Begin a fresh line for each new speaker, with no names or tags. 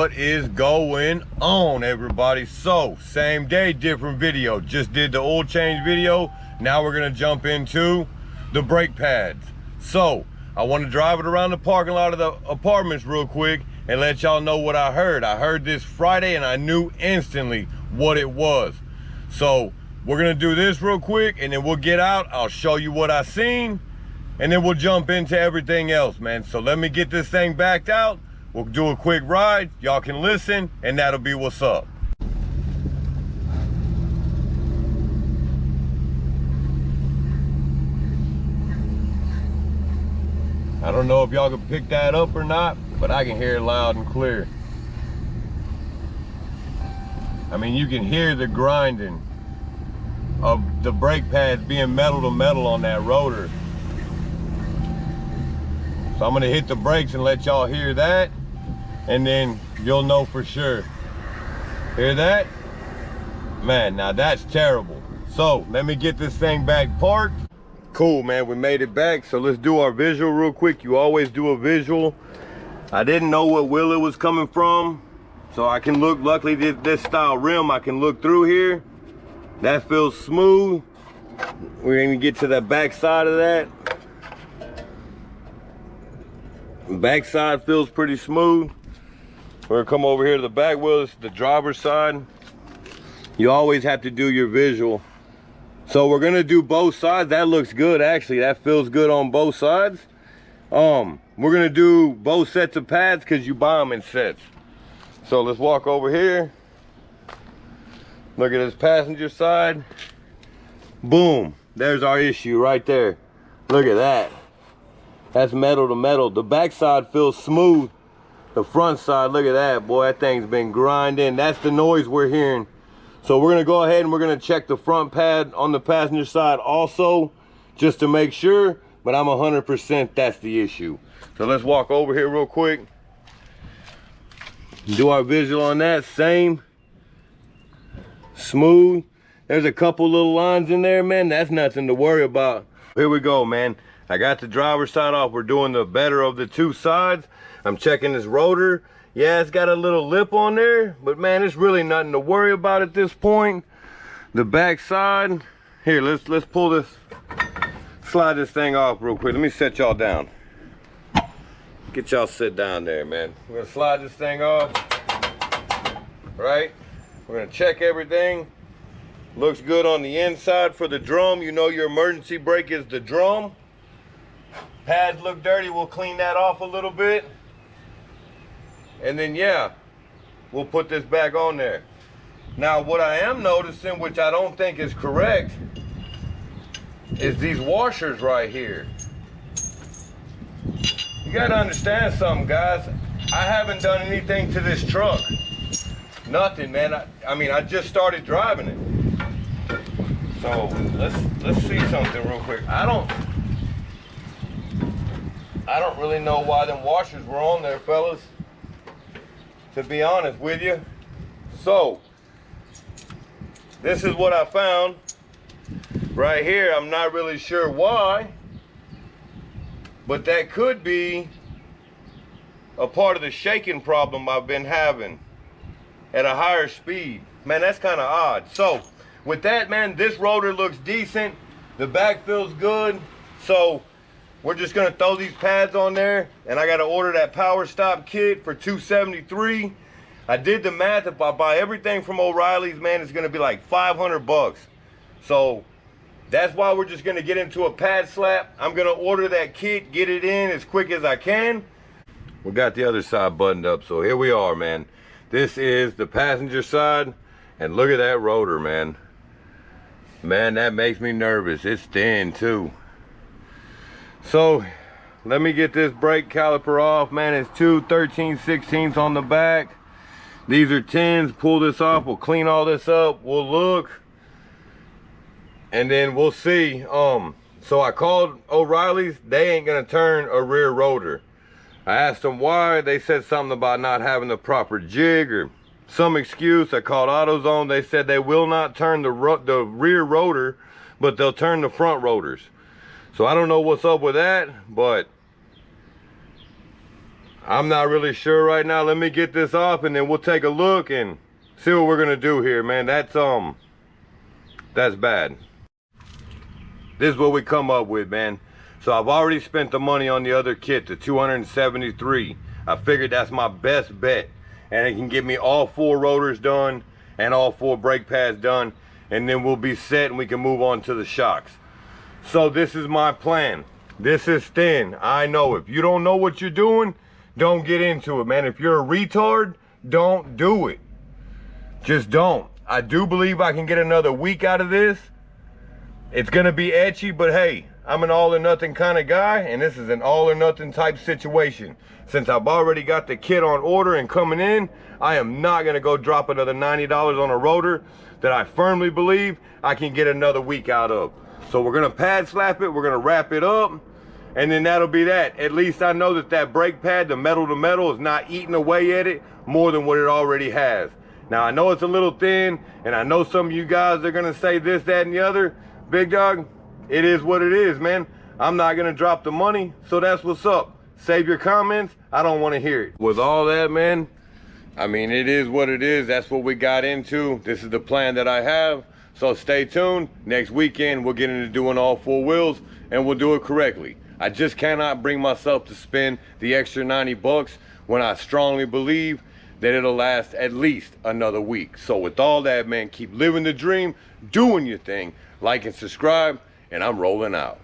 What is going on, everybody? So same day, different video. Just did the oil change video. Now we're gonna jump into the brake pads. So I want to drive it around the parking lot of the apartments real quick and let y'all know what I heard. I heard this Friday and I knew instantly what it was. So we're gonna do this real quick and then we'll get out. I'll show you what I seen and then we'll jump into everything else, man. So let me get this thing backed out. We'll do a quick ride, y'all can listen, and that'll be what's up. I don't know if y'all can pick that up or not, but I can hear it loud and clear. I mean, you can hear the grinding of the brake pads being metal to metal on that rotor. So I'm gonna hit the brakes and let y'all hear that, and then you'll know for sure. Hear that? Man, now that's terrible. So let me get this thing back parked. Cool, man, we made it back. So let's do our visual real quick. You always do a visual. I didn't know what wheel it was coming from, so I can look, luckily this style rim, I can look through here. That feels smooth. We're gonna get to the back side of that. Backside feels pretty smooth. We're gonna come over here to the back wheel. This is the driver's side. You always have to do your visual. So we're gonna do both sides. That looks good, actually. That feels good on both sides. We're gonna do both sets of pads because you buy them in sets. So let's walk over here. Look at this passenger side. Boom, there's our issue right there. Look at that. That's metal to metal. The back side feels smooth. The front side, look at that, boy, that thing's been grinding. That's the noise we're hearing. So we're gonna go ahead and we're gonna check the front pad on the passenger side also, just to make sure, but I'm 100% that's the issue. So let's walk over here real quick. Do our visual on that, same. Smooth. There's a couple little lines in there, man. That's nothing to worry about. Here we go, man. I got the driver's side off. We're doing the better of the two sides. I'm checking this rotor. Yeah, it's got a little lip on there, but man, it's really nothing to worry about at this point. The back side, here, let's pull this, slide this thing off real quick. Let me set y'all down. Get y'all sit down there, man. We're gonna slide this thing off, right? We're gonna check everything. Looks good on the inside for the drum. You know your emergency brake is the drum. Pads look dirty, we'll clean that off a little bit. And then yeah, we'll put this back on there. Now what I am noticing, which I don't think is correct, is these washers right here. You gotta understand something, guys. I haven't done anything to this truck. Nothing, man. I mean, I just started driving it. So let's see something real quick. I don't really know why them washers were on there, fellas, to be honest with you. So this is what I found right here. I'm not really sure why, but that could be a part of the shaking problem I've been having at a higher speed. Man, that's kind of odd. So with that, man, this rotor looks decent. The back feels good. So we're just gonna throw these pads on there, and I gotta order that power stop kit for $273. I did the math. If I buy everything from O'Reilly's, man, it's gonna be like 500 bucks. So that's why we're just gonna get into a pad slap. I'm gonna order that kit, get it in as quick as I can. We got the other side buttoned up, so here we are, man. This is the passenger side, and look at that rotor, man. Man, that makes me nervous. It's thin too. So let me get this brake caliper off, man. It's two 13/16 on the back. These are 10s. Pull this off. We'll clean all this up. We'll look, and then we'll see. So I called O'Reilly's. They ain't gonna turn a rear rotor. I asked them why. They said something about not having the proper jig or some excuse. I called AutoZone. They said they will not turn the rear rotor, but they'll turn the front rotors. So I don't know what's up with that, but I'm not really sure right now. Let me get this off and then we'll take a look and see what we're gonna do here, man. That's bad. This is what we come up with, man. So I've already spent the money on the other kit, the 273. I figured that's my best bet. And it can get me all 4 rotors done and all 4 brake pads done. And then we'll be set and we can move on to the shocks. So this is my plan. This is thin, I know. If you don't know what you're doing, don't get into it, man. If you're a retard, don't do it. Just don't. I do believe I can get another week out of this. It's gonna be etchy, but hey, I'm an all or nothing kind of guy, and this is an all or nothing type situation. Since I've already got the kit on order and coming in, I am not gonna go drop another $90 on a rotor that I firmly believe I can get another week out of. So we're gonna pad slap it, we're gonna wrap it up, and then that'll be that. At least I know that that brake pad, the metal to metal, is not eating away at it more than what it already has. Now I know it's a little thin, and I know some of you guys are gonna say this, that, and the other. Big dog, it is what it is, man. I'm not gonna drop the money, so that's what's up. Save your comments, I don't wanna hear it. With all that, man, I mean, it is what it is. That's what we got into. This is the plan that I have. So stay tuned. Next weekend, we'll get into doing all 4 wheels, and we'll do it correctly. I just cannot bring myself to spend the extra 90 bucks when I strongly believe that it'll last at least another week. So with all that, man, keep living the dream, doing your thing, like and subscribe, and I'm rolling out.